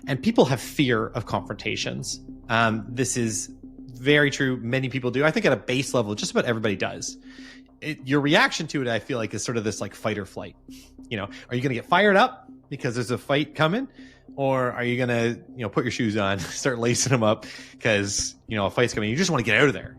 And people have fear of confrontations. This is very true. Many people do. I think at a base level, just about everybody does. Your reaction to it, I feel like, is sort of this like fight or flight. You know, are you going to get fired up because there's a fight coming? Or are you going to, put your shoes on, start lacing them up because, a fight's coming. You just want to get out of there.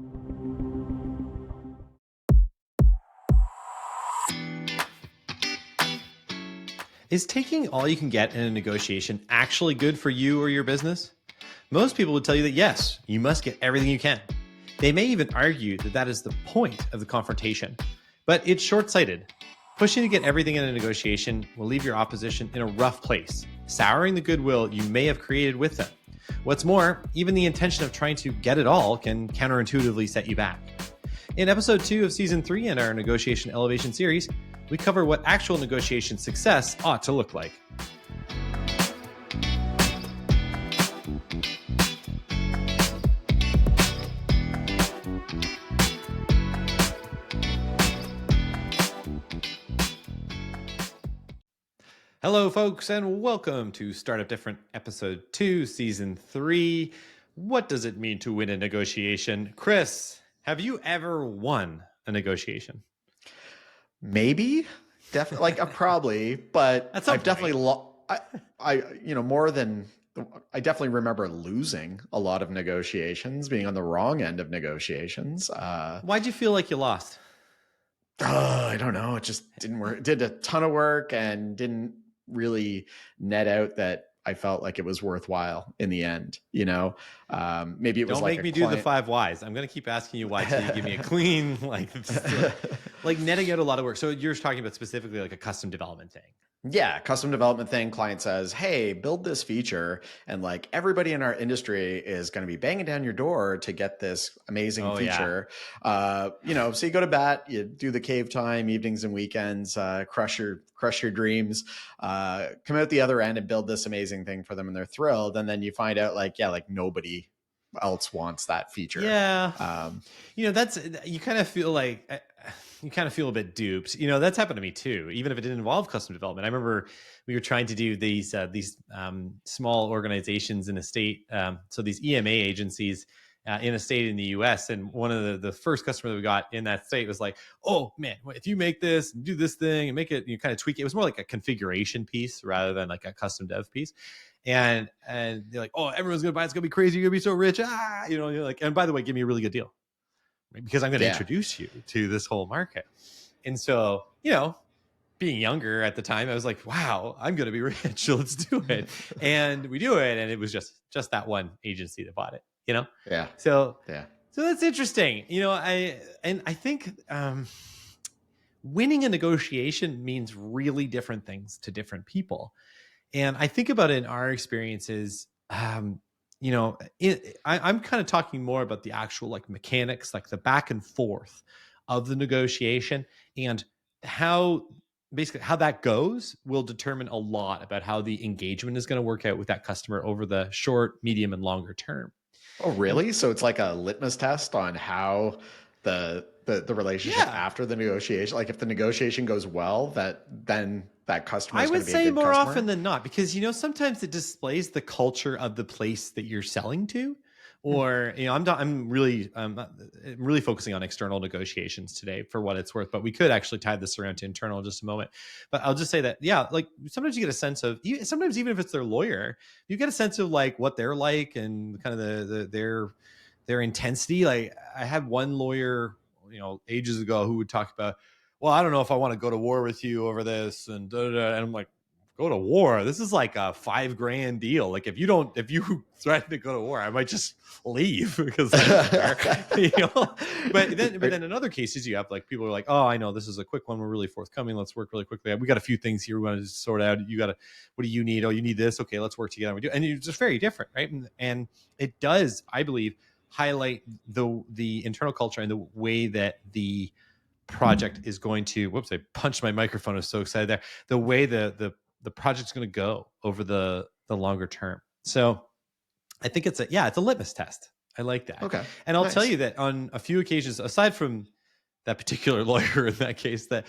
Is taking all you can get in a negotiation actually good for you or your business? Most people would tell you that yes, you must get everything you can. They may even argue that that is the point of the confrontation, but it's short-sighted. Pushing to get everything in a negotiation will leave your opposition in a rough place, souring the goodwill you may have created with them. What's more, even the intention of trying to get it all can counterintuitively set you back. In episode 2 of season 3 in our Negotiation Elevation series, we cover what actual negotiation success ought to look like. Hello, folks, and welcome to Startup Different, episode 2, season 3. What does it mean to win a negotiation? Chris, have you ever won a negotiation? Maybe, definitely, probably, but I've definitely, I definitely remember losing a lot of negotiations, being on the wrong end of negotiations. Why'd you feel like you lost? I don't know. It just didn't work. It did a ton of work and didn't really net out that I felt like it was worthwhile in the end. Maybe it was Don't make me do the 5 whys. I'm going to keep asking you why till you give me a clean, like netting out a lot of work. So you're talking about specifically like a custom development thing. Yeah, custom development thing. Client says, hey, build this feature. And like everybody in our industry is going to be banging down your door to get this amazing feature. Yeah. So you go to bat, you do the cave time, evenings and weekends, crush your dreams, come out the other end and build this amazing thing for them. And they're thrilled. And then you find out like nobody else wants that feature. Yeah. That's, you kind of feel like, you kind of feel a bit duped. That's happened to me too, even if it didn't involve custom development. I remember we were trying to do these small organizations in a state. So these EMA agencies in a state in the US. And one of the first customer that we got in that state was like, oh man, if you make this and do this thing and make it, you kind of tweak it. It was more like a configuration piece rather than like a custom dev piece. And they're like, oh, everyone's going to buy it. It's going to be crazy. You're going to be so rich. You're like, and by the way, give me a really good deal. Because I'm going to introduce you to this whole market. And so, being younger at the time, I was like, wow, I'm going to be rich. So let's do it. And we do it. And it was just that one agency that bought it, Yeah. So that's interesting. I think winning a negotiation means really different things to different people. And I think about it in our experiences, I'm kind of talking more about the actual like mechanics, like the back and forth of the negotiation, and how that goes will determine a lot about how the engagement is going to work out with that customer over the short, medium, and longer term. Oh, really? So it's like a litmus test on how the relationship after the negotiation, like if the negotiation goes well, then that customer is going to be a good customer? I would say more often than not, because, sometimes it displays the culture of the place that you're selling to. Or, I'm really focusing on external negotiations today for what it's worth, but we could actually tie this around to internal in just a moment. But I'll just say that, like sometimes you get a sense of, sometimes even if it's their lawyer, you get a sense of like what they're like and kind of their intensity. Like I had one lawyer, ages ago who would talk about, well, I don't know if I want to go to war with you over this and and I'm like, go to war? This is like a $5,000 deal. Like if you threaten to go to war, I might just leave because but then in other cases you have like people are like, oh, I know this is a quick one. We're really forthcoming. Let's work really quickly. We got a few things here we want to sort out. What do you need? Oh, you need this. Okay, let's work together. And it's just very different, right? And it does, I believe, highlight the internal culture and the way that the project is going to, whoops, I punched my microphone. I was so excited there. The way the project's going to go over the longer term. So I think it's a litmus test. I like that. Okay. And I'll tell you that on a few occasions, aside from that particular lawyer in that case, and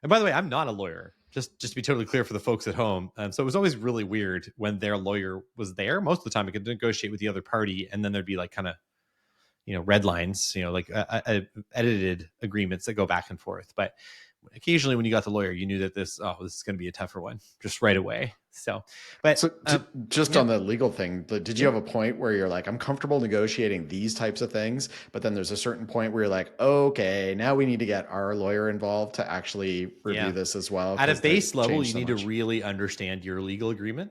by the way, I'm not a lawyer. just to be totally clear for the folks at home. So it was always really weird when their lawyer was there. Most of the time, it could negotiate with the other party, and then there'd be like kind of, red lines, like edited agreements that go back and forth. But occasionally, when you got the lawyer, you knew that this is going to be a tougher one just right away. So, but just on the legal thing, did you have a point where you're like, I'm comfortable negotiating these types of things, but then there's a certain point where you're like, okay, now we need to get our lawyer involved to actually review this as well? At a base level, you need to really understand your legal agreement.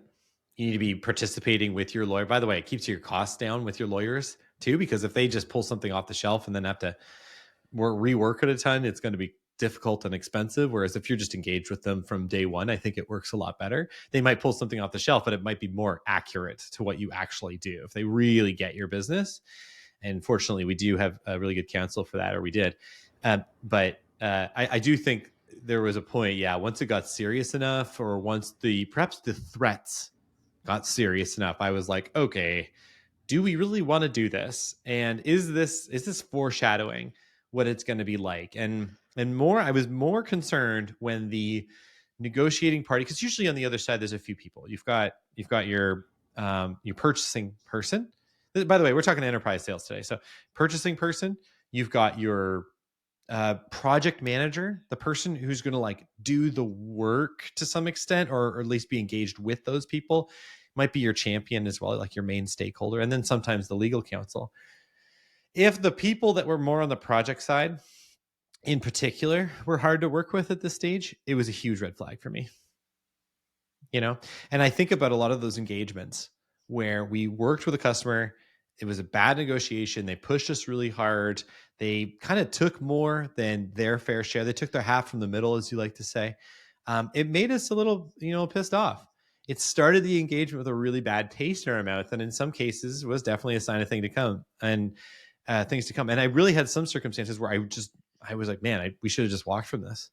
You need to be participating with your lawyer. By the way, it keeps your costs down with your lawyers too, because if they just pull something off the shelf and then have to rework it a ton, it's going to be difficult and expensive. Whereas if you're just engaged with them from day one, I think it works a lot better. They might pull something off the shelf, but it might be more accurate to what you actually do if they really get your business. And fortunately, we do have a really good counsel for that, or we did. But I do think there was a point, once it got serious enough, or once perhaps the threats got serious enough, I was like, okay, do we really want to do this? And is this foreshadowing what it's going to be like? And I was more concerned when the negotiating party, because usually on the other side there's a few people. You've got your purchasing person. By the way, we're talking enterprise sales today. So purchasing person, you've got your project manager, the person who's going to like do the work to some extent, or at least be engaged with those people, might be your champion as well, like your main stakeholder, and then sometimes the legal counsel. If the people that were more on the project side in particular were hard to work with at this stage, it was a huge red flag for me. And I think about a lot of those engagements where we worked with a customer, it was a bad negotiation, they pushed us really hard, they kind of took more than their fair share, they took their half from the middle, as you like to say. It made us a little pissed off. It started the engagement with a really bad taste in our mouth, and in some cases was definitely a sign of things to come. And I really had some circumstances where I was like, man, we should have just walked from this.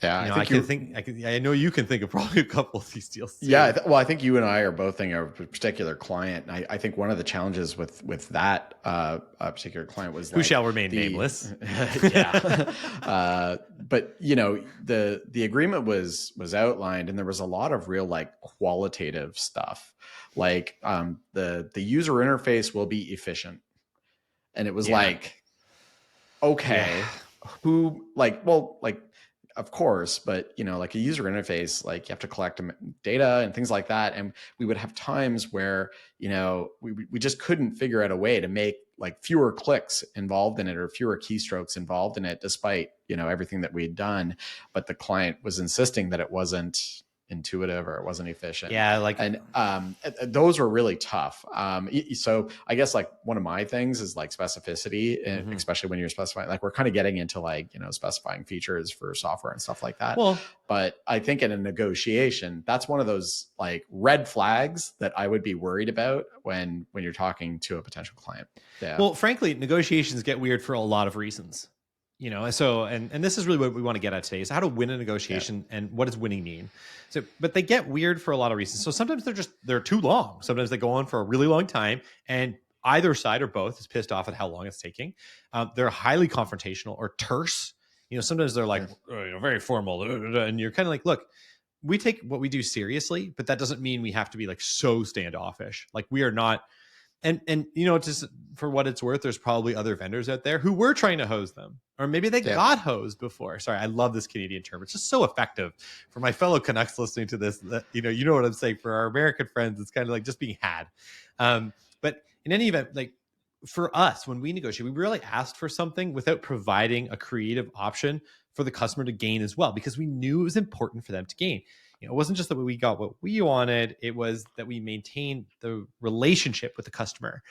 Yeah, I know you can think of probably a couple of these deals too. Yeah, I think you and I are both thinking of a particular client. And I think one of the challenges with that particular client was who shall remain nameless. But the agreement was outlined, and there was a lot of real like qualitative stuff, like the user interface will be efficient, and it was like, okay, who of course, but like a user interface, like you have to collect data and things like that. And we would have times where, we just couldn't figure out a way to make like fewer clicks involved in it or fewer keystrokes involved in it, despite, everything that we'd done. But the client was insisting that it wasn't intuitive or it wasn't efficient. And those were really tough. So I guess like one of my things is like specificity, especially when you're specifying, like we're kind of getting into like, specifying features for software and stuff like that. Well, but I think in a negotiation, that's one of those like red flags that I would be worried about when you're talking to a potential client. Yeah. Well, frankly, negotiations get weird for a lot of reasons. So and this is really what we want to get at today, is how to win a negotiation and what does winning mean. So, but they get weird for a lot of reasons. So sometimes they're too long. Sometimes they go on for a really long time, and either side or both is pissed off at how long it's taking. They're highly confrontational or terse. Sometimes they're like very formal, and you're kind of like, look, we take what we do seriously, but that doesn't mean we have to be like so standoffish. Like we are not. And just for what it's worth, there's probably other vendors out there who were trying to hose them, or maybe they got hosed before. Sorry, I love this Canadian term. It's just so effective for my fellow Canucks listening to this. That, you know what I'm saying. For our American friends, it's kind of like just being had. But in any event, like for us, when we negotiate, we really asked for something without providing a creative option for the customer to gain as well, because we knew it was important for them to gain. It wasn't just that we got what we wanted, it was that we maintained the relationship with the customer.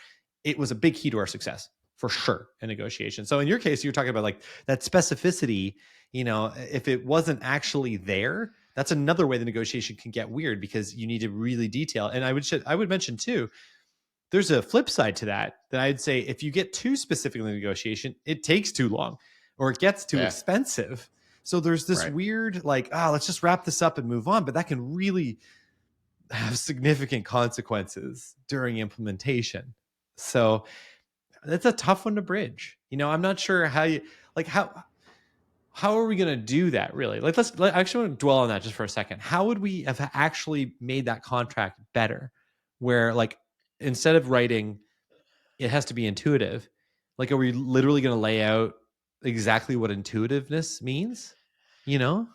It was a big key to our success, for sure, in negotiation. So in your case, you're talking about like that specificity, if it wasn't actually there, that's another way the negotiation can get weird, because you need to really detail. And I would mention too, there's a flip side to that I'd say, if you get too specific in the negotiation, it takes too long or it gets too expensive. So there's this weird, like, let's just wrap this up and move on. But that can really have significant consequences during implementation. So that's a tough one to bridge. I'm not sure how how are we going to do that really? Like, I actually want to dwell on that just for a second. How would we have actually made that contract better? Where like, instead of writing, it has to be intuitive. Like, are we literally going to lay out exactly what intuitiveness means? You know?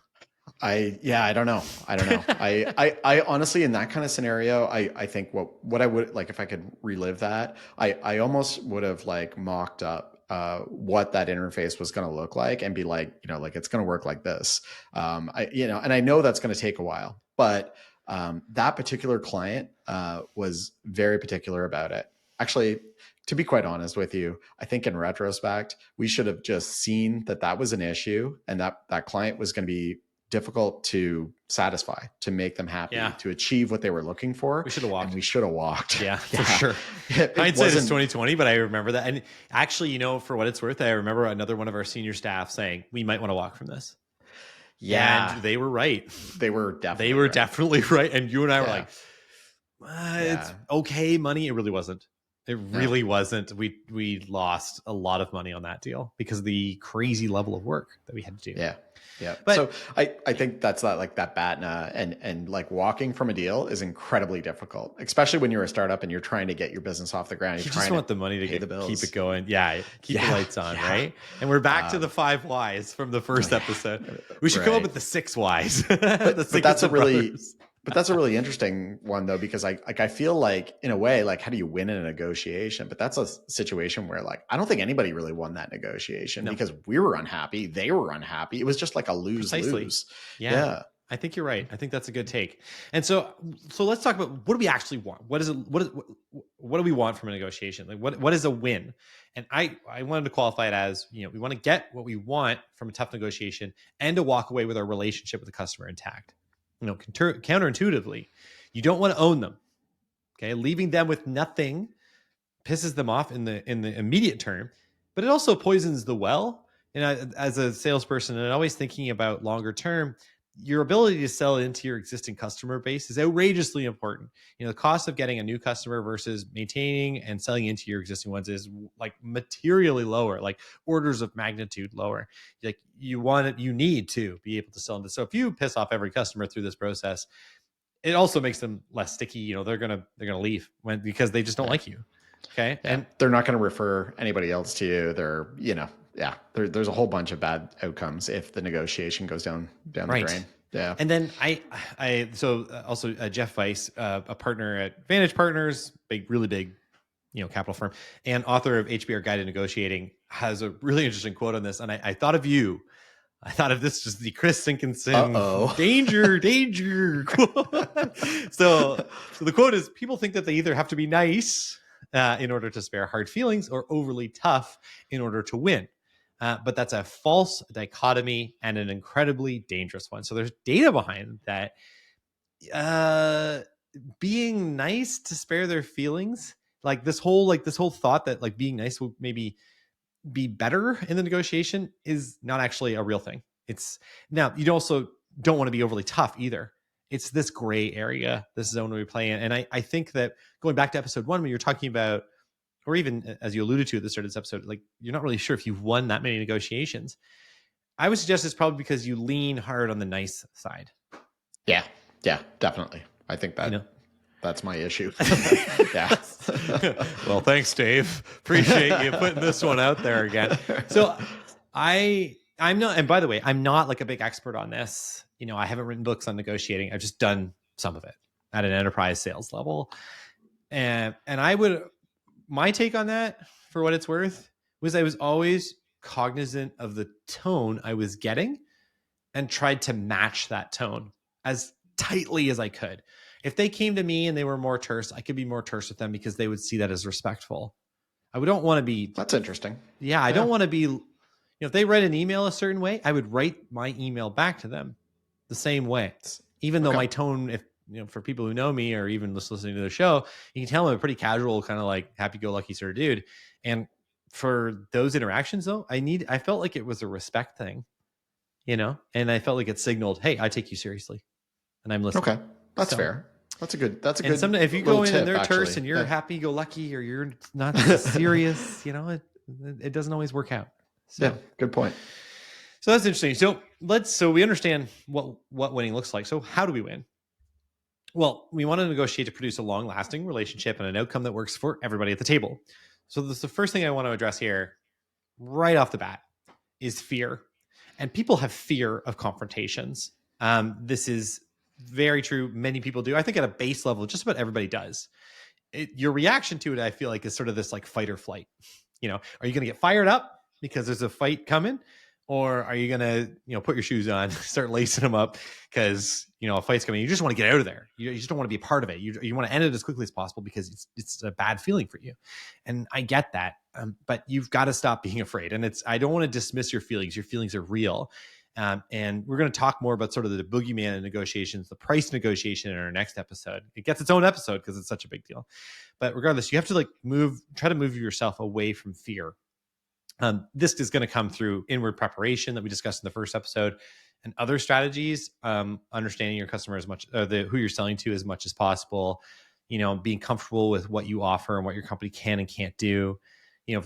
I don't know. I honestly, in that kind of scenario, I think what I would like, if I could relive that, I almost would have like mocked up what that interface was going to look like and be like, like it's going to work like this. And I know that's going to take a while, but that particular client was very particular about it. Actually, to be quite honest with you, I think in retrospect, we should have just seen that was an issue and that client was going to be difficult to satisfy, to make them happy, to achieve what they were looking for. We should have walked. And we should have walked. Yeah, for sure. Hindsight is 2020, but I remember that. And actually, for what it's worth, I remember another one of our senior staff saying, we might want to walk from this. Yeah. And they were right. They were definitely right. And you and I were like, it's okay money. It really wasn't. It really wasn't. We lost a lot of money on that deal because of the crazy level of work that we had to do. Yeah. Yeah. But, so I think that's like that BATNA and like walking from a deal is incredibly difficult, especially when you're a startup and you're trying to get your business off the ground. You just want the money to keep it going. Yeah. Keep the lights on. Yeah. Right. And we're back to the 5 whys from the first episode. We should come up with the 6 whys. But that's a really interesting one though, because I feel like in a way, like how do you win in a negotiation? But that's a situation where like, I don't think anybody really won that negotiation because we were unhappy. They were unhappy. It was just like a lose-lose. Yeah. I think you're right. I think that's a good take. And so let's talk about what do we actually want? What do we want from a negotiation? Like what is a win? And I wanted to qualify it as, we want to get what we want from a tough negotiation and to walk away with our relationship with the customer intact. Counterintuitively, you don't want to own them. Okay. Leaving them with nothing pisses them off in the immediate term, but it also poisons the well. And as a salesperson and always thinking about longer term, your ability to sell into your existing customer base is outrageously important. The cost of getting a new customer versus maintaining and selling into your existing ones is like materially lower, like orders of magnitude lower. Like you need to be able to sell into. So if you piss off every customer through this process, it also makes them less sticky. They're gonna leave because they just don't like you. Okay, and they're not going to refer anybody else to you. They're there's a whole bunch of bad outcomes if the negotiation goes down the drain. Yeah. And then also Jeff Weiss, a partner at Vantage Partners, really big, capital firm, and author of HBR Guide to Negotiating, has a really interesting quote on this. And I thought of you. I thought of this, just the Chris Sinkinson danger quote. So the quote is, people think that they either have to be nice in order to spare hard feelings or overly tough in order to win. But that's a false dichotomy and an incredibly dangerous one. So there's data behind that. Being nice to spare their feelings, like this whole thought that like being nice will maybe be better in the negotiation, is not actually a real thing. Now you also don't want to be overly tough either. It's this gray area, this zone we play in. And I think that going back to episode 1, when you're talking about, or even as you alluded to at the start of this episode, like you're not really sure if you've won that many negotiations. I would suggest it's probably because you lean hard on the nice side. Yeah, definitely. I think that that's my issue. Yeah. Well, thanks, Dave. Appreciate you putting this one out there again. So I'm not, and by the way, I'm not like a big expert on this. I haven't written books on negotiating. I've just done some of it at an enterprise sales level. And my take on that, for what it's worth, was I was always cognizant of the tone I was getting and tried to match that tone as tightly as I could. If they came to me and they were more terse, I could be more terse with them because they would see that as respectful. I don't want to be... That's interesting. Yeah, I don't want to be... if they write an email a certain way, I would write my email back to them the same way. Even though my tone, if for people who know me or even just listening to the show, you can tell I'm a pretty casual, kind of like happy-go-lucky sort of dude. And for those interactions, though, I felt like it was a respect thing, and I felt like it signaled, hey, I take you seriously, and I'm listening. Okay, that's fair. That's a good. Sometimes if you go in and they're terse and you're happy-go-lucky or you're not serious, it doesn't always work out. So. Yeah, good point. So that's interesting. So we understand what winning looks like. So how do we win? Well, we want to negotiate to produce a long-lasting relationship and an outcome that works for everybody at the table. So this is the first thing I want to address here right off the bat is fear. And people have fear of confrontations. This is very true. Many people do. I think at a base level, just about everybody does. Your reaction to it, I feel like, is sort of this like fight or flight. Are you going to get fired up because there's a fight coming? Or are you going to, put your shoes on, start lacing them up because, a fight's coming. You just want to get out of there. You just don't want to be a part of it. You want to end it as quickly as possible because it's a bad feeling for you. And I get that. But you've got to stop being afraid. And I don't want to dismiss your feelings. Your feelings are real. And we're going to talk more about sort of the boogeyman in negotiations, the price negotiation in our next episode. It gets its own episode because it's such a big deal. But regardless, you have to try to move yourself away from fear. This is going to come through inward preparation that we discussed in the first episode and other strategies, understanding your customer as much, who you're selling to as much as possible, being comfortable with what you offer and what your company can and can't do.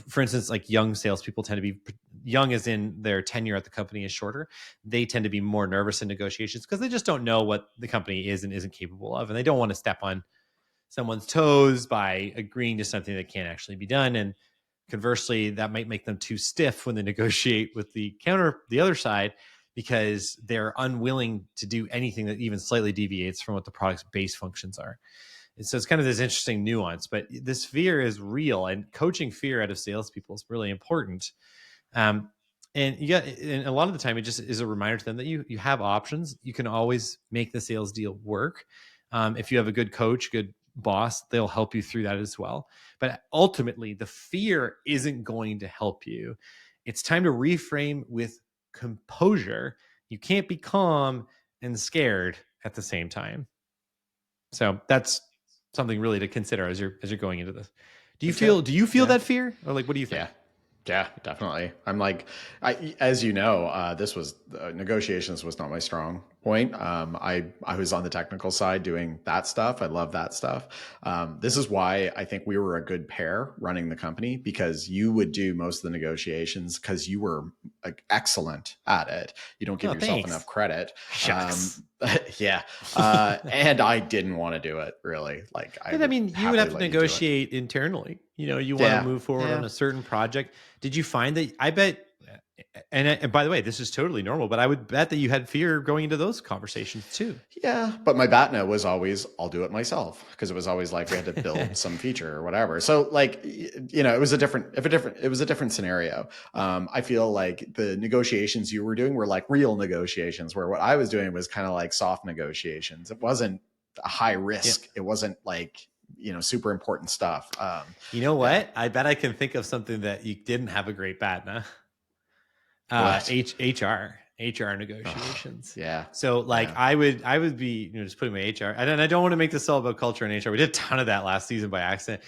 For instance, like young salespeople tend to be young as in their tenure at the company is shorter. They tend to be more nervous in negotiations because they just don't know what the company is and isn't capable of. And they don't want to step on someone's toes by agreeing to something that can't actually be done. And conversely, that might make them too stiff when they negotiate with the other side because they're unwilling to do anything that even slightly deviates from what the product's base functions are. And so it's kind of this interesting nuance, but this fear is real, and coaching fear out of salespeople is really important. And a lot of the time, it just is a reminder to them that you have options. You can always make the sales deal work. If you have a good coach, good boss, they'll help you through that as well. But ultimately, the fear isn't going to help you. It's time to reframe with composure. You can't be calm and scared at the same time. So that's something really to consider as you're going into this. Do you feel that fear, or like, what do you think? Yeah, definitely. I'm like, as you know, negotiations was not my strong point. I was on the technical side doing that stuff. I love that stuff. This is why I think we were a good pair running the company, because you would do most of the negotiations because you were excellent at it. You don't give yourself enough credit. Yeah. And I didn't want to do it really. Like, you would have to negotiate internally. You want to move forward on a certain project. Did you find that? I bet, and by the way, this is totally normal, but I would bet that you had fear going into those conversations too. Yeah, but my BATNA was always, I'll do it myself, because it was always like we had to build some feature or whatever. So like, it was a different scenario. I feel like the negotiations you were doing were like real negotiations, where what I was doing was kind of like soft negotiations. It wasn't a high risk. Yeah. It wasn't like, super important stuff. You know what? Yeah. I bet I can think of something that you didn't have a great BATNA. HR negotiations. Yeah. So like, yeah. I would be, just putting my HR, and I don't want to make this all about culture and HR. We did a ton of that last season by accident,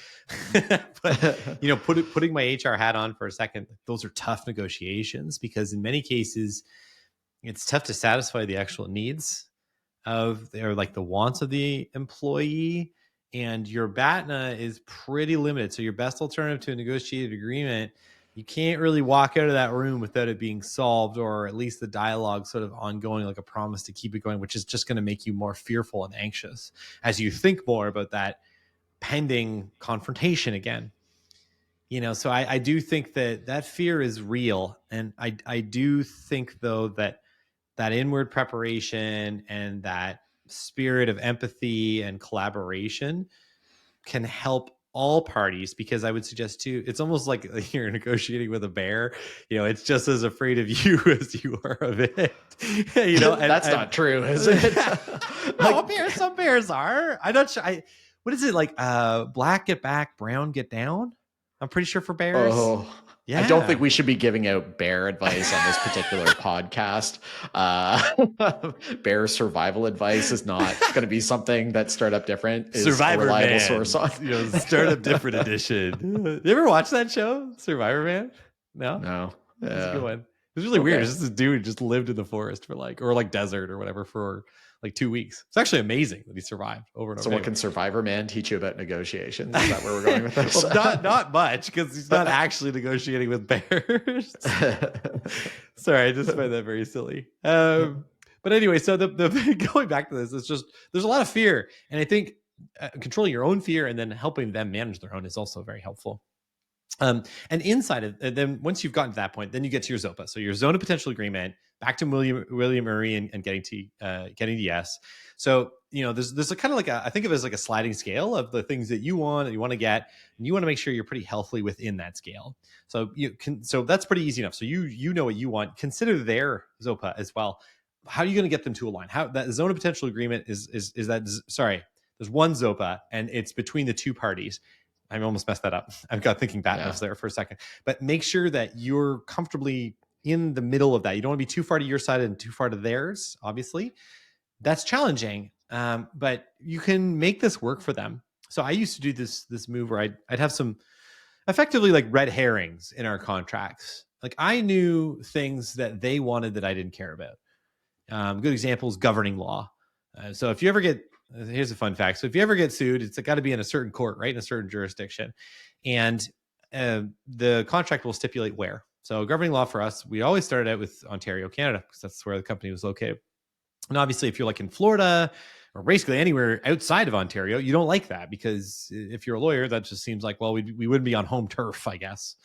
but putting my HR hat on for a second, those are tough negotiations, because in many cases it's tough to satisfy the actual needs or like the wants of the employee. And your BATNA is pretty limited. So your best alternative to a negotiated agreement, you can't really walk out of that room without it being solved, or at least the dialogue sort of ongoing, like a promise to keep it going, which is just going to make you more fearful and anxious as you think more about that pending confrontation again. So I do think that fear is real. And I do think, though, that inward preparation and that spirit of empathy and collaboration can help all parties, because I would suggest too, it's almost like you're negotiating with a bear. It's just as afraid of you as you are of it. That's not true, is it? Some bears are. I'm not sure. What is it like? Black get back, brown get down. I'm pretty sure for bears. Oh. Yeah. I don't think we should be giving out bear advice on this particular podcast. Bear survival advice is not going to be something that Startup Different is Survivor a reliable Man. Source on. Startup Different edition. You ever watch that show, Survivor Man? No. It's a good one. It was really weird. Just this dude just lived in the forest for or desert or whatever for like 2 weeks. It's actually amazing that he survived over and over. So what can Survivor Man teach you about negotiations? Is that where we're going with this? Well, not much, because he's not actually negotiating with bears. Sorry, I just find that very silly. But anyway, so the going back to this, it's just there's a lot of fear, and I think controlling your own fear and then helping them manage their own is also very helpful. And inside of then once you've gotten to that point, then you get to your ZOPA. So your zone of potential agreement, back to William Murray and getting to yes. So there's a kind of like I think of it as like a sliding scale of the things that you want to get, and you want to make sure you're pretty healthily within that scale. So that's pretty easy enough. So you know what you want. Consider their ZOPA as well. How are you going to get them to align? How that zone of potential agreement is that, sorry, there's one ZOPA and it's between the two parties. I almost messed that up. I've got thinking Batman's there for a second. But make sure that you're comfortably in the middle of that. You don't want to be too far to your side and too far to theirs, obviously. That's challenging, but you can make this work for them. So I used to do this move where I'd have some effectively like red herrings in our contracts. Like I knew things that they wanted that I didn't care about. Good example is governing law. So if you ever get, here's a fun fact. So if you ever get sued, it's got to be in a certain court, right? In a certain jurisdiction. And the contract will stipulate where. So governing law for us, we always started out with Ontario, Canada, because that's where the company was located. And obviously if you're like in Florida or basically anywhere outside of Ontario, you don't like that, because if you're a lawyer, that just seems like, well, we wouldn't be on home turf, I guess.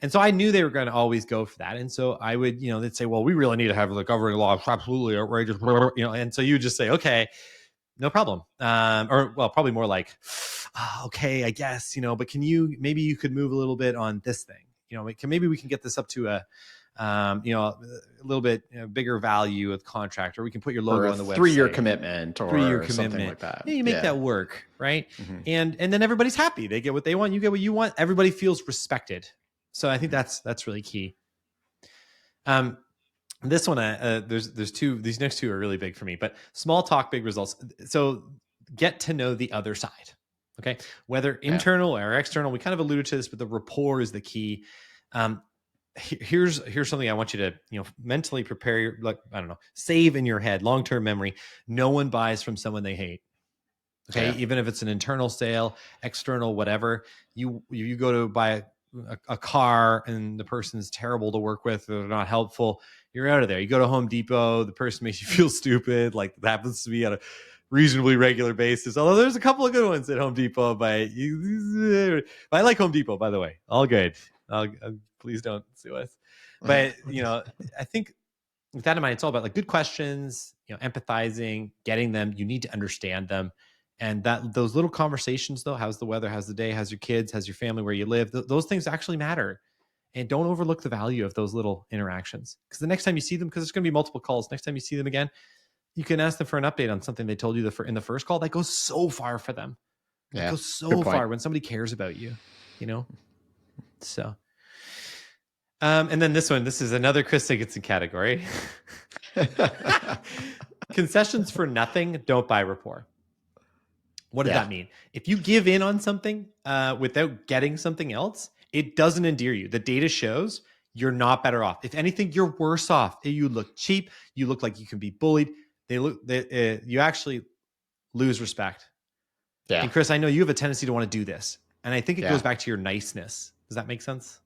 And so I knew they were going to always go for that. And so I would, they'd say, well, we really need to have the governing law. It's absolutely outrageous, and so you would just say, okay, no problem. Or well, probably more like, okay, I guess, but maybe you could move a little bit on this thing, maybe we can get this up to a little bit bigger value of contract, or we can put your logo on the website. 3-year commitment or 3-year commitment, something like that. Yeah, you make that work, right? Mm-hmm. And then everybody's happy. They get what they want. You get what you want. Everybody feels respected. So I think that's really key. This one, there's two. These next two are really big for me. But small talk, big results. So get to know the other side. Okay, whether internal or external. We kind of alluded to this, but the rapport is the key. Here's something I want you to mentally prepare. Save in your head, long-term memory. No one buys from someone they hate. Okay, even if it's an internal sale, external, whatever. You go to buy a car and the person's terrible to work with, or they're not helpful, you're out of there. You go to Home Depot, the person makes you feel stupid, like that happens to me on a reasonably regular basis, although there's a couple of good ones at Home Depot. But I like Home Depot, by the way. All good. Please don't sue us. But I think with that in mind, it's all about like good questions, empathizing, getting them. You need to understand them. And those little conversations, though, how's the weather, how's the day, how's your kids, how's your family, where you live, those things actually matter. And don't overlook the value of those little interactions. Because the next time you see them, because there's going to be multiple calls, next time you see them again, you can ask them for an update on something they told you in the first call. That goes so far for them. Yeah, it goes so far when somebody cares about you, So, and then this is another Chris Sigurdsson category. Concessions for nothing, don't buy rapport. What does that mean? If you give in on something without getting something else, it doesn't endear you. The data shows you're not better off. If anything, you're worse off. You look cheap. You look like you can be bullied. You actually lose respect. Yeah. And Chris, I know you have a tendency to want to do this, and I think it goes back to your niceness. Does that make sense?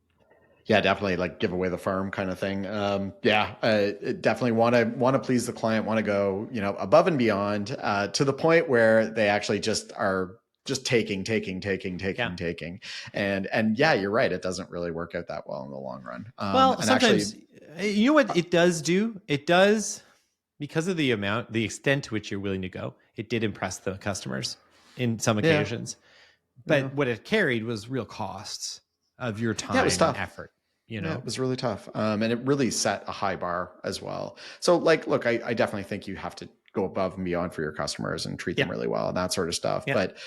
Yeah, definitely, like give away the farm kind of thing. Definitely want to please the client, want to go, above and beyond to the point where they actually just are just taking. And you're right. It doesn't really work out that well in the long run. Well, sometimes, you know what it does do? It does, because of the extent to which you're willing to go, it did impress the customers in some occasions. But what it carried was real costs of your time and effort. It was really tough. And it really set a high bar as well. So look, I definitely think you have to go above and beyond for your customers and treat them really well and that sort of stuff. Yeah. But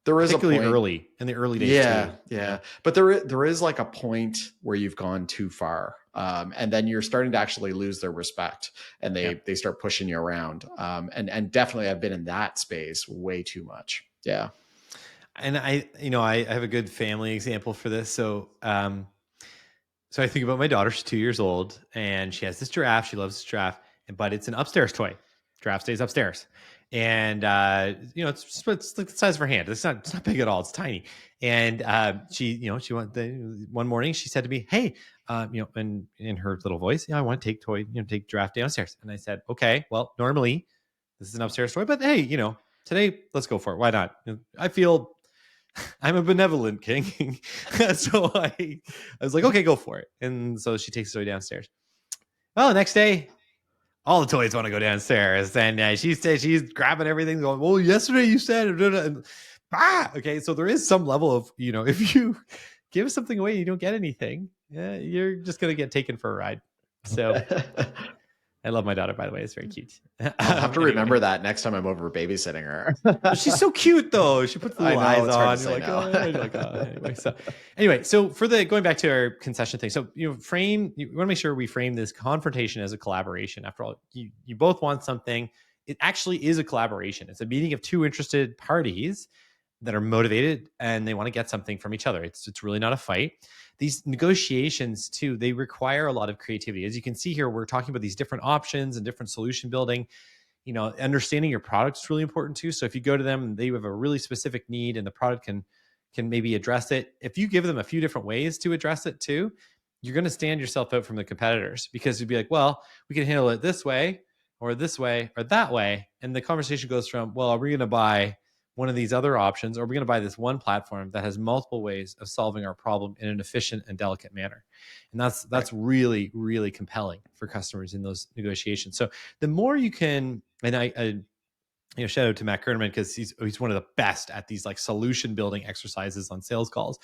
there is particularly early in the early days. Yeah. But there is like a point where you've gone too far. And then you're starting to actually lose their respect, and they start pushing you around. And definitely I've been in that space way too much. Yeah. And I have a good family example for this. So I think about my daughter. She's 2 years old, and she has this giraffe. She loves this giraffe, but it's an upstairs toy. Draft stays upstairs. And, it's like the size of her hand. It's not big at all. It's tiny. And she went one morning, she said to me, hey, in her little voice, I want to take Draft downstairs. And I said, okay, well, normally this is an upstairs toy, but hey, today let's go for it. Why not? I feel I'm a benevolent king. So I was like, okay, go for it. And so she takes the toy downstairs. Well, the next day, all the toys want to go downstairs, and she's grabbing everything, going, well, yesterday you said, and, okay, so there is some level of, if you give something away, you don't get anything, you're just going to get taken for a ride. So I love my daughter, by the way. It's very cute. I'll have to remember that next time I'm over babysitting her. She's so cute, though. She puts the little eyes on. Anyway, so for going back to our concession thing. So, you want to make sure we frame this confrontation as a collaboration. After all, you both want something. It actually is a collaboration. It's a meeting of two interested parties that are motivated and they want to get something from each other. It's really not a fight. These negotiations too, they require a lot of creativity. As you can see here, we're talking about these different options and different solution building. Understanding your product is really important too. So if you go to them and they have a really specific need and the product can maybe address it, if you give them a few different ways to address it too, you're going to stand yourself out from the competitors, because you'd be like, well, we can handle it this way or that way. And the conversation goes from, well, are we going to buy one of these other options, or we're going to buy this one platform that has multiple ways of solving our problem in an efficient and delicate manner. And that's really, really compelling for customers in those negotiations. So the more you can, and I shout out to Matt Kerneman, because he's one of the best at these like solution building exercises on sales calls.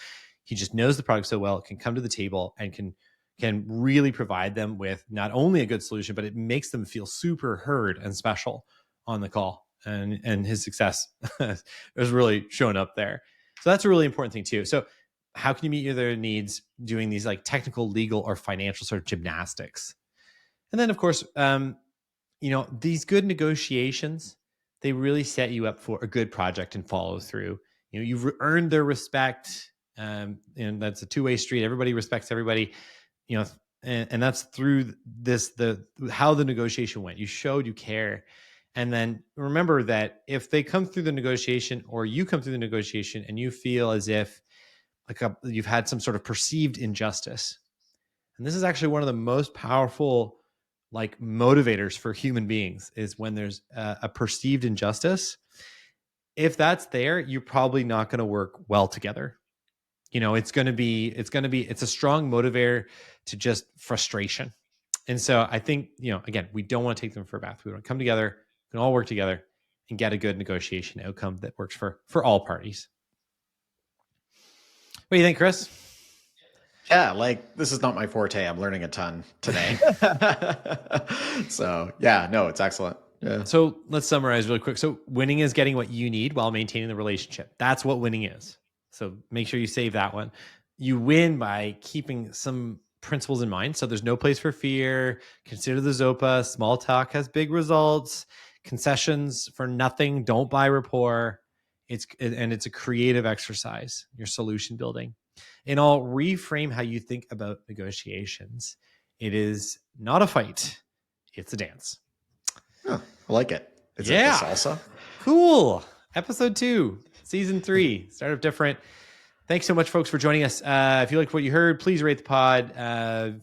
He just knows the product so well, can come to the table and can really provide them with not only a good solution, but it makes them feel super heard and special on the call. And his success has really shown up there. So that's a really important thing too. So how can you meet their needs doing these like technical, legal, or financial sort of gymnastics? And then of course, these good negotiations, they really set you up for a good project and follow through. You've earned their respect, and that's a two-way street. Everybody respects everybody, and that's through how the negotiation went. You showed you care. And then remember that if they come through the negotiation, or you come through the negotiation and you feel as if you've had some sort of perceived injustice, and this is actually one of the most powerful like motivators for human beings, is when there's a perceived injustice. If that's there, you're probably not going to work well together. It's a strong motivator to just frustration. And so I think, again, we don't want to take them for a bath. We want to come together, we can all work together and get a good negotiation outcome that works for all parties. What do you think, Chris? Yeah, this is not my forte. I'm learning a ton today. So yeah, no, it's excellent. Yeah. So let's summarize really quick. So winning is getting what you need while maintaining the relationship. That's what winning is. So make sure you save that one. You win by keeping some principles in mind. So there's no place for fear. Consider the ZOPA. Small talk has big results. Concessions for nothing. Don't buy rapport. It's a creative exercise, your solution building. And I'll reframe how you think about negotiations. It is not a fight. It's a dance. Oh, I like it. Is it the salsa? Cool. Episode 2, season 3, Startup Different. Thanks so much, folks, for joining us. If you liked what you heard, please rate the pod.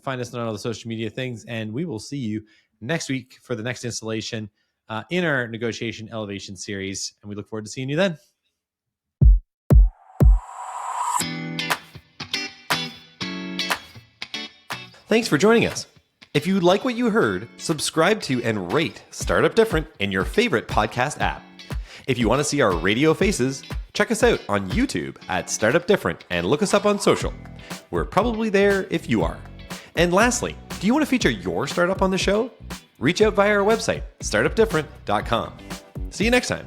Find us on all the social media things, and we will see you next week for the next installation in our Negotiation Elevation series. And we look forward to seeing you then. Thanks for joining us. If you like what you heard, subscribe to and rate Startup Different in your favorite podcast app. If you want to see our radio faces, check us out on YouTube at Startup Different and look us up on social. We're probably there if you are. And lastly, do you want to feature your startup on the show? Reach out via our website, startupdifferent.com. See you next time.